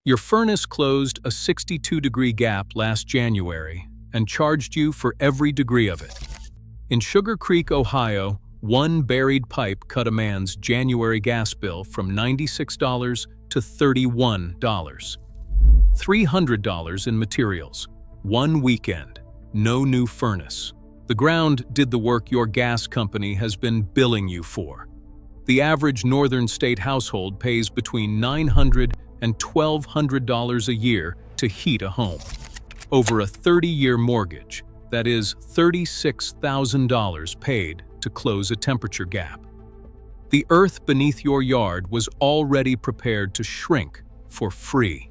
Your furnace closed a 62-degree gap last January and charged you for every degree of it. In Sugar Creek, Ohio, one buried pipe cut a man's January gas bill from $96 to $31. $300 in materials. One weekend. No new furnace. The ground did the work your gas company has been billing you for. The average northern state household pays between $900 and $1,200 a year to heat a home. Over a 30-year mortgage, that is $36,000 paid to close a temperature gap. The earth beneath your yard was already prepared to shrink for free.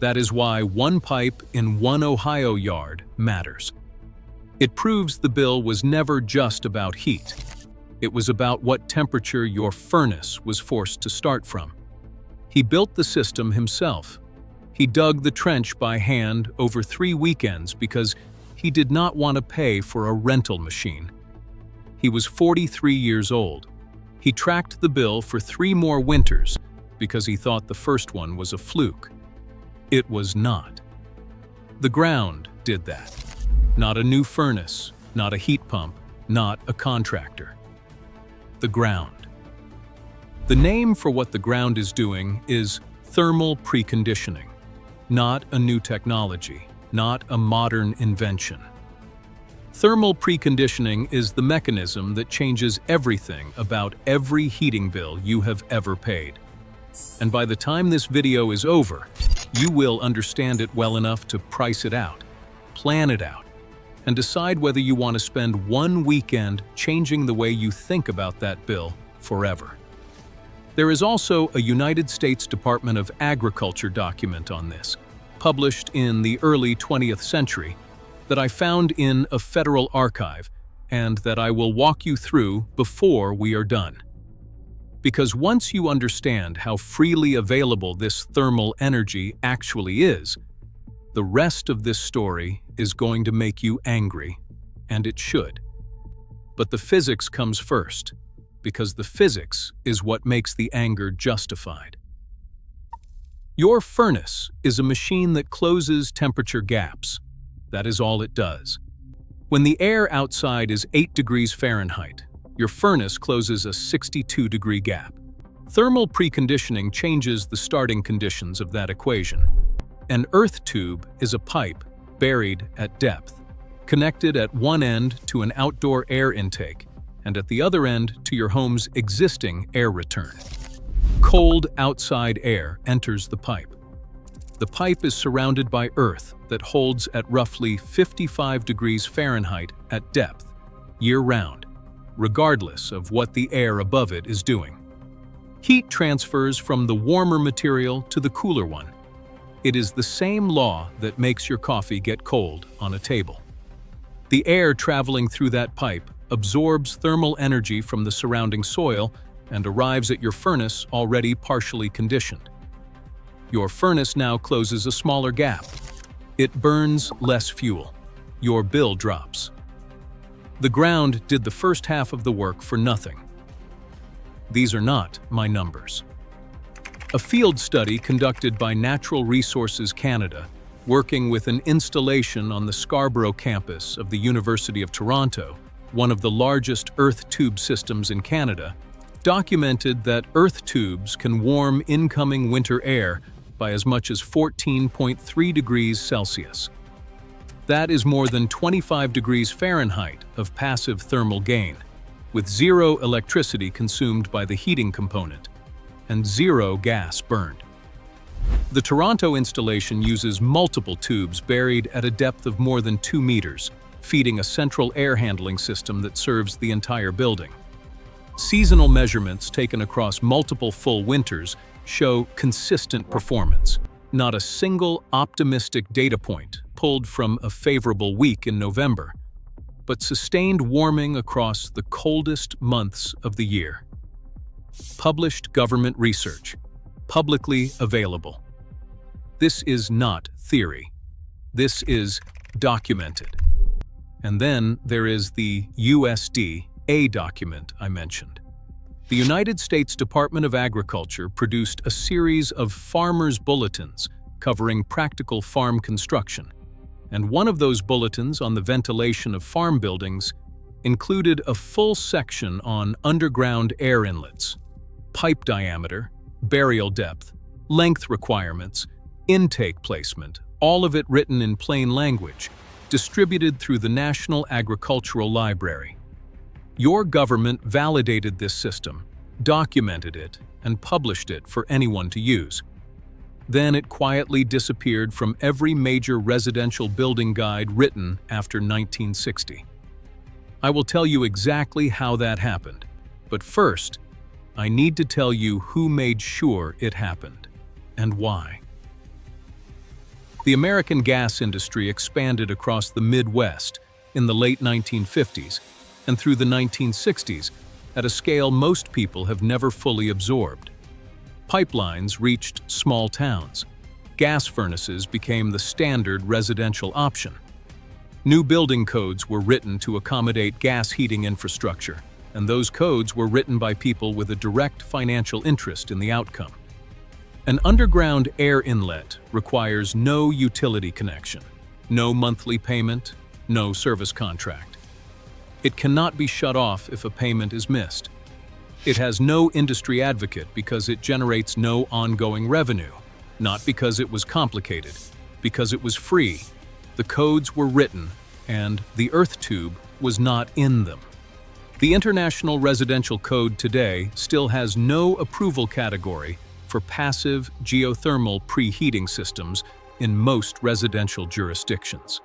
That is why one pipe in one Ohio yard matters. It proves the bill was never just about heat. It was about what temperature your furnace was forced to start from. He built the system himself. He dug the trench by hand over 3 weekends because he did not want to pay for a rental machine. He was 43 years old. He tracked the bill for 3 more winters because he thought the first one was a fluke. It was not. The ground did that. Not a new furnace, not a heat pump, not a contractor. The ground. The name for what the ground is doing is thermal preconditioning, not a new technology, not a modern invention. Thermal preconditioning is the mechanism that changes everything about every heating bill you have ever paid. And by the time this video is over, you will understand it well enough to price it out, plan it out, and decide whether you want to spend one weekend changing the way you think about that bill forever. There is also a United States Department of Agriculture document on this, published in the early 20th century, that I found in a federal archive and that I will walk you through before we are done. Because once you understand how freely available this thermal energy actually is, the rest of this story is going to make you angry, and it should. But the physics comes first, because the physics is what makes the anger justified. Your furnace is a machine that closes temperature gaps. That is all it does. When the air outside is 8 degrees Fahrenheit, your furnace closes a 62-degree gap. Thermal preconditioning changes the starting conditions of that equation. An earth tube is a pipe buried at depth, connected at one end to an outdoor air intake and at the other end to your home's existing air return. Cold outside air enters the pipe. The pipe is surrounded by earth that holds at roughly 55 degrees Fahrenheit at depth, year-round, regardless of what the air above it is doing. Heat transfers from the warmer material to the cooler one. It is the same law that makes your coffee get cold on a table. The air traveling through that pipe absorbs thermal energy from the surrounding soil and arrives at your furnace already partially conditioned. Your furnace now closes a smaller gap. It burns less fuel. Your bill drops. The ground did the first half of the work for nothing. These are not my numbers. A field study conducted by Natural Resources Canada, working with an installation on the Scarborough campus of the University of Toronto, one of the largest earth tube systems in Canada, documented that earth tubes can warm incoming winter air by as much as 14.3 degrees Celsius. That is more than 25 degrees Fahrenheit of passive thermal gain, with zero electricity consumed by the heating component and zero gas burned. The Toronto installation uses multiple tubes buried at a depth of more than 2 meters, feeding a central air handling system that serves the entire building. Seasonal measurements taken across multiple full winters show consistent performance. Not a single optimistic data point pulled from a favorable week in November, but sustained warming across the coldest months of the year. Published government research, publicly available. This is not theory. This is documented. And then there is the USDA document I mentioned. The United States Department of Agriculture produced a series of farmers' bulletins covering practical farm construction, and one of those bulletins on the ventilation of farm buildings included a full section on underground air inlets, pipe diameter, burial depth, length requirements, intake placement, all of it written in plain language, distributed through the National Agricultural Library. Your government validated this system, documented it, and published it for anyone to use. Then it quietly disappeared from every major residential building guide written after 1960. I will tell you exactly how that happened, but first, I need to tell you who made sure it happened, and why. The American gas industry expanded across the Midwest in the late 1950s and through the 1960s at a scale most people have never fully absorbed. Pipelines reached small towns. Gas furnaces became the standard residential option. New building codes were written to accommodate gas heating infrastructure, and those codes were written by people with a direct financial interest in the outcome. An underground air inlet requires no utility connection, no monthly payment, no service contract. It cannot be shut off if a payment is missed. It has no industry advocate because it generates no ongoing revenue, not because it was complicated, because it was free. The codes were written, and the earth tube was not in them. The International Residential Code today still has no approval category for passive geothermal preheating systems in most residential jurisdictions.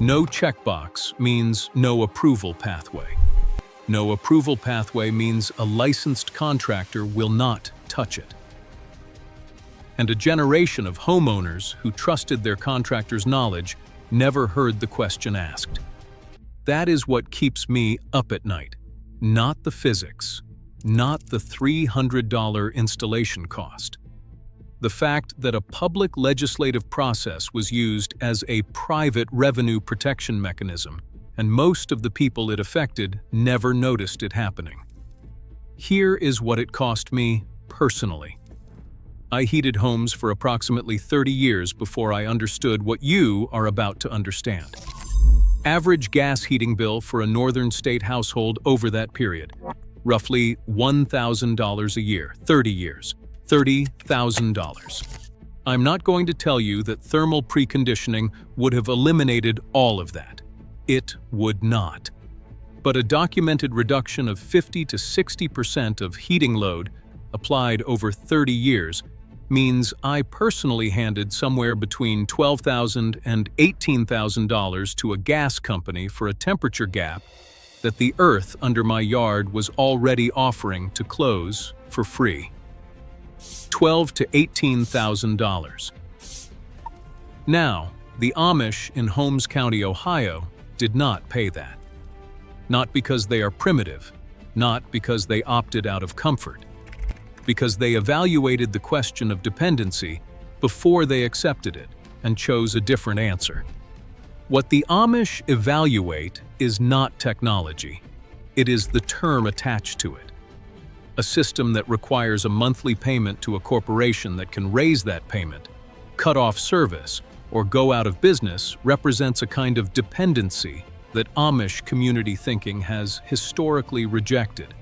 No checkbox means no approval pathway. No approval pathway means a licensed contractor will not touch it. And a generation of homeowners who trusted their contractor's knowledge never heard the question asked. That is what keeps me up at night, not the physics, not the $300 installation cost. The fact that a public legislative process was used as a private revenue protection mechanism, and most of the people it affected never noticed it happening. Here is what it cost me personally. I heated homes for approximately 30 years before I understood what you are about to understand. Average gas heating bill for a northern state household over that period, roughly $1,000 a year, 30 years, $30,000. I'm not going to tell you that thermal preconditioning would have eliminated all of that. It would not. But a documented reduction of 50 to 60% of heating load applied over 30 years means I personally handed somewhere between $12,000 and $18,000 to a gas company for a temperature gap that the earth under my yard was already offering to close for free. $12,000 to $18,000. Now, the Amish in Holmes County, Ohio, did not pay that. Not because they are primitive, not because they opted out of comfort, because they evaluated the question of dependency before they accepted it and chose a different answer. What the Amish evaluate is not technology. It is the term attached to it. A system that requires a monthly payment to a corporation that can raise that payment, cut off service, or go out of business represents a kind of dependency that Amish community thinking has historically rejected.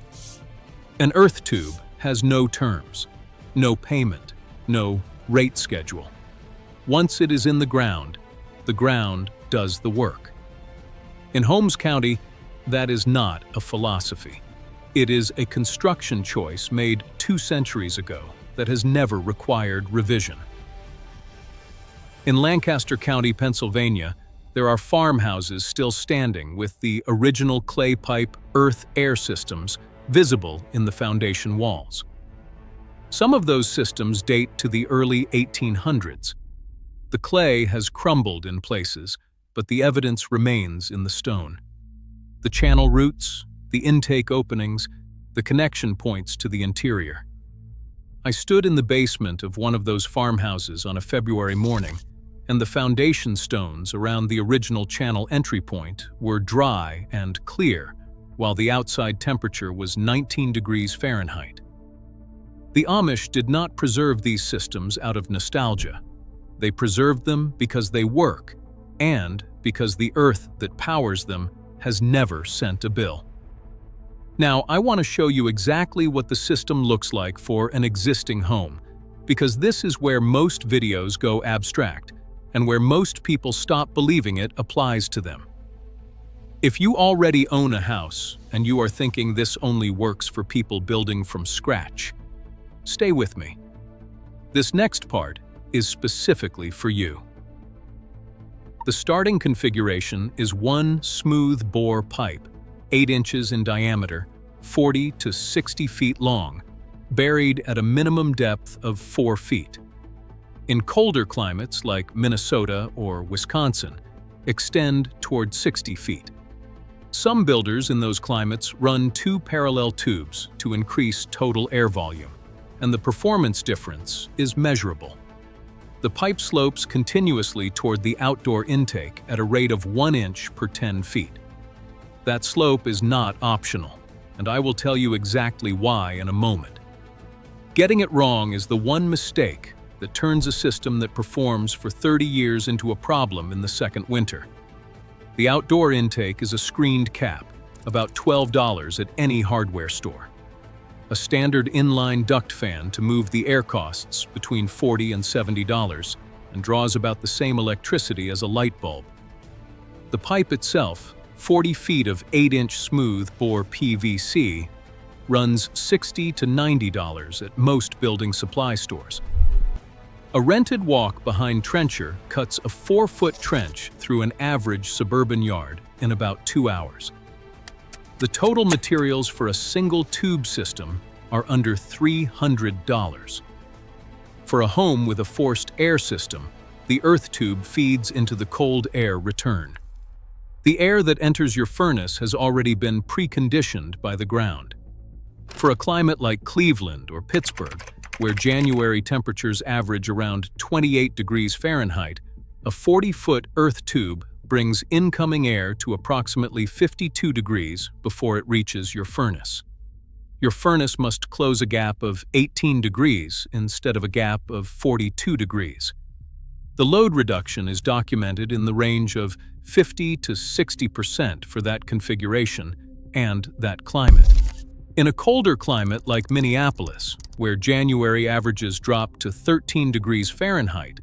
An earth tube has no terms, no payment, no rate schedule. Once it is in the ground does the work. In Holmes County, that is not a philosophy. It is a construction choice made 2 centuries ago that has never required revision. In Lancaster County, Pennsylvania, there are farmhouses still standing with the original clay pipe earth-air systems visible in the foundation walls. Some of those systems date to the early 1800s. The clay has crumbled in places, but the evidence remains in the stone. The channel roots, the intake openings, the connection points to the interior. I stood in the basement of one of those farmhouses on a February morning, and the foundation stones around the original channel entry point were dry and clear, while the outside temperature was 19 degrees Fahrenheit. The Amish did not preserve these systems out of nostalgia. They preserved them because they work, and because the earth that powers them has never sent a bill. Now, I want to show you exactly what the system looks like for an existing home, because this is where most videos go abstract, and where most people stop believing it applies to them. If you already own a house, and you are thinking this only works for people building from scratch, stay with me. This next part is specifically for you. The starting configuration is one smooth bore pipe, 8 inches in diameter, 40 to 60 feet long, buried at a minimum depth of 4 feet. In colder climates like Minnesota or Wisconsin, extend toward 60 feet. Some builders in those climates run 2 parallel tubes to increase total air volume, and the performance difference is measurable. The pipe slopes continuously toward the outdoor intake at a rate of 1 inch per 10 feet. That slope is not optional, and I will tell you exactly why in a moment. Getting it wrong is the one mistake that turns a system that performs for 30 years into a problem in the second winter. The outdoor intake is a screened cap, about $12 at any hardware store. A standard inline duct fan to move the air costs between $40 and $70 and draws about the same electricity as a light bulb. The pipe itself, 40 feet of 8-inch smooth bore PVC, runs $60 to $90 at most building supply stores. A rented walk behind trencher cuts a 4-foot trench through an average suburban yard in about 2 hours. The total materials for a single tube system are under $300. For a home with a forced air system, the earth tube feeds into the cold air return. The air that enters your furnace has already been preconditioned by the ground. For a climate like Cleveland or Pittsburgh, where January temperatures average around 28 degrees Fahrenheit, a 40-foot earth tube brings incoming air to approximately 52 degrees before it reaches your furnace. Your furnace must close a gap of 18 degrees instead of a gap of 42 degrees. The load reduction is documented in the range of 50 to 60% for that configuration and that climate. In a colder climate like Minneapolis, where January averages drop to 13 degrees Fahrenheit,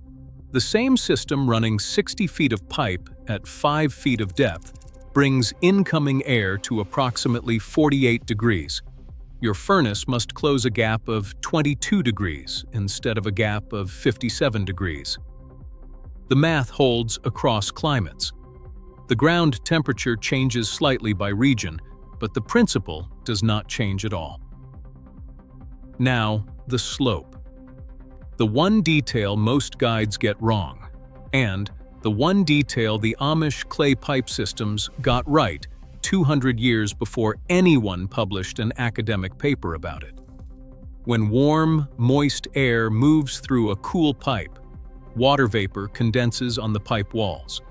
the same system running 60 feet of pipe at 5 feet of depth brings incoming air to approximately 48 degrees. Your furnace must close a gap of 22 degrees instead of a gap of 57 degrees. The math holds across climates. The ground temperature changes slightly by region, but the principle does not change at all. Now, the slope. The one detail most guides get wrong, and the one detail the Amish clay pipe systems got right 200 years before anyone published an academic paper about it. When warm, moist air moves through a cool pipe, water vapor condenses on the pipe walls.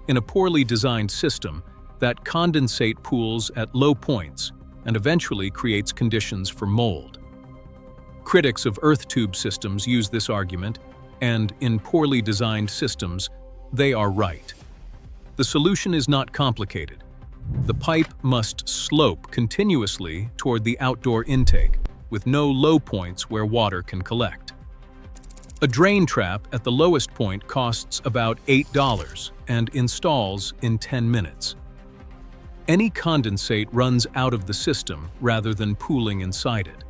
In a poorly designed system, that condensate pools at low points and eventually creates conditions for mold. Critics of earth tube systems use this argument, and in poorly designed systems, they are right. The solution is not complicated. The pipe must slope continuously toward the outdoor intake, with no low points where water can collect. A drain trap at the lowest point costs about $8 and installs in 10 minutes. Any condensate runs out of the system rather than pooling inside it.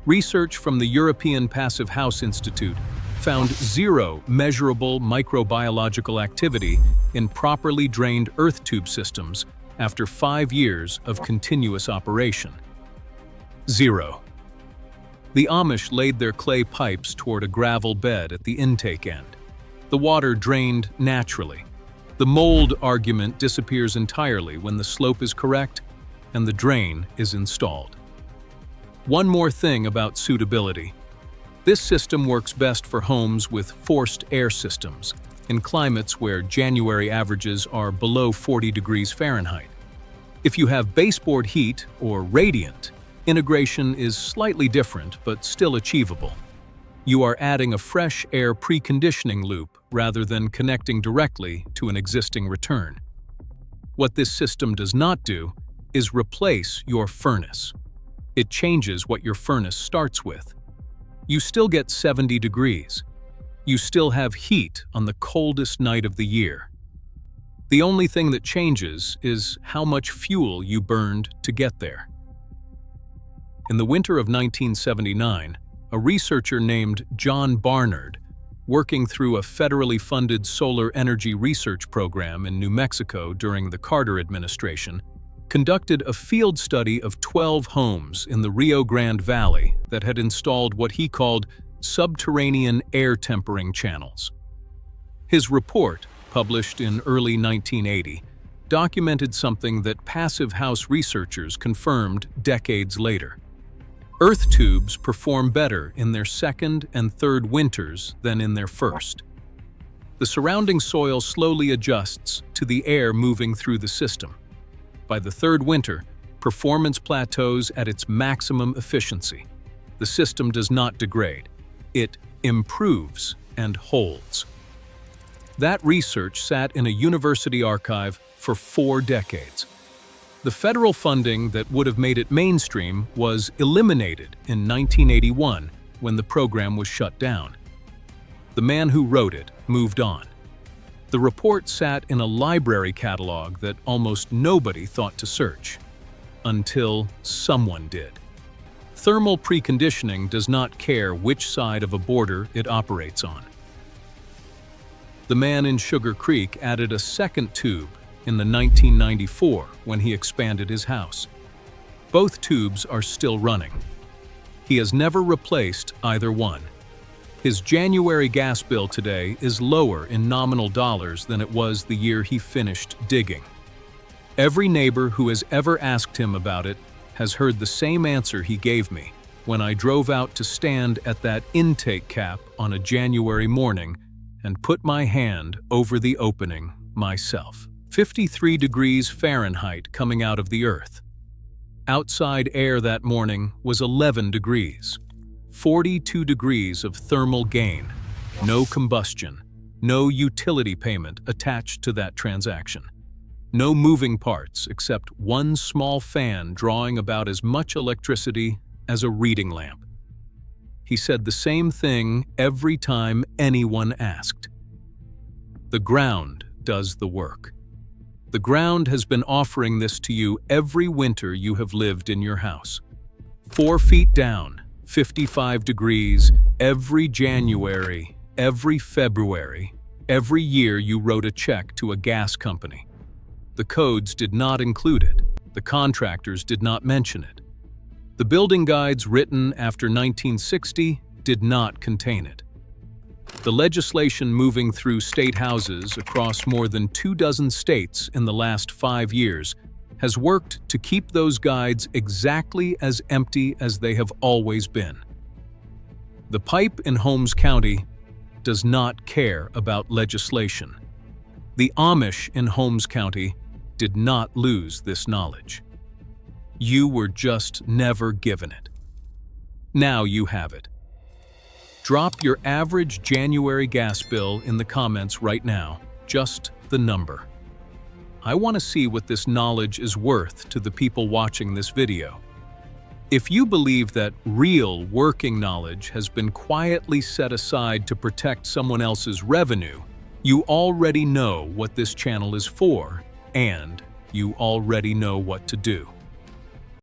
Research from the European Passive House Institute found 0 measurable microbiological activity in properly drained earth tube systems after 5 years of continuous operation. 0. The Amish laid their clay pipes toward a gravel bed at the intake end. The water drained naturally. The mold argument disappears entirely when the slope is correct and the drain is installed. One more thing about suitability. This system works best for homes with forced air systems, in climates where January averages are below 40 degrees Fahrenheit. If you have baseboard heat or radiant, integration is slightly different but still achievable. You are adding a fresh air preconditioning loop rather than connecting directly to an existing return. What this system does not do is replace your furnace. It changes what your furnace starts with. You still get 70 degrees. You still have heat on the coldest night of the year. The only thing that changes is how much fuel you burned to get there. In the winter of 1979, a researcher named John Barnard, working through a federally funded solar energy research program in New Mexico during the Carter administration, conducted a field study of 12 homes in the Rio Grande Valley that had installed what he called subterranean air tempering channels. His report, published in early 1980, documented something that passive house researchers confirmed decades later. Earth tubes perform better in their second and third winters than in their first. The surrounding soil slowly adjusts to the air moving through the system. By the third winter, performance plateaus at its maximum efficiency. The system does not degrade. It improves and holds. That research sat in a university archive for 4 decades. The federal funding that would have made it mainstream was eliminated in 1981 when the program was shut down. The man who wrote it moved on. The report sat in a library catalog that almost nobody thought to search, until someone did. Thermal preconditioning does not care which side of a border it operates on. The man in Sugar Creek added a second tube in the 1994 when he expanded his house. Both tubes are still running. He has never replaced either one. His January gas bill today is lower in nominal dollars than it was the year he finished digging. Every neighbor who has ever asked him about it has heard the same answer he gave me when I drove out to stand at that intake cap on a January morning and put my hand over the opening myself. 53 degrees Fahrenheit coming out of the earth. Outside air that morning was 11 degrees. 42 degrees of thermal gain. No combustion. No utility payment attached to that transaction. No moving parts except one small fan drawing about as much electricity as a reading lamp. He said the same thing every time anyone asked. The ground does the work. The ground has been offering this to you every winter you have lived in your house. 4 feet down, 55 degrees, every January, every February, every year you wrote a check to a gas company. The codes did not include it. The contractors did not mention it. The building guides written after 1960 did not contain it. The legislation moving through state houses across more than 24 states in the last 5 years has worked to keep those guides exactly as empty as they have always been. The pipe in Holmes County does not care about legislation. The Amish in Holmes County did not lose this knowledge. You were just never given it. Now you have it. Drop your average January gas bill in the comments right now, just the number. I want to see what this knowledge is worth to the people watching this video. If you believe that real working knowledge has been quietly set aside to protect someone else's revenue, you already know what this channel is for, and you already know what to do.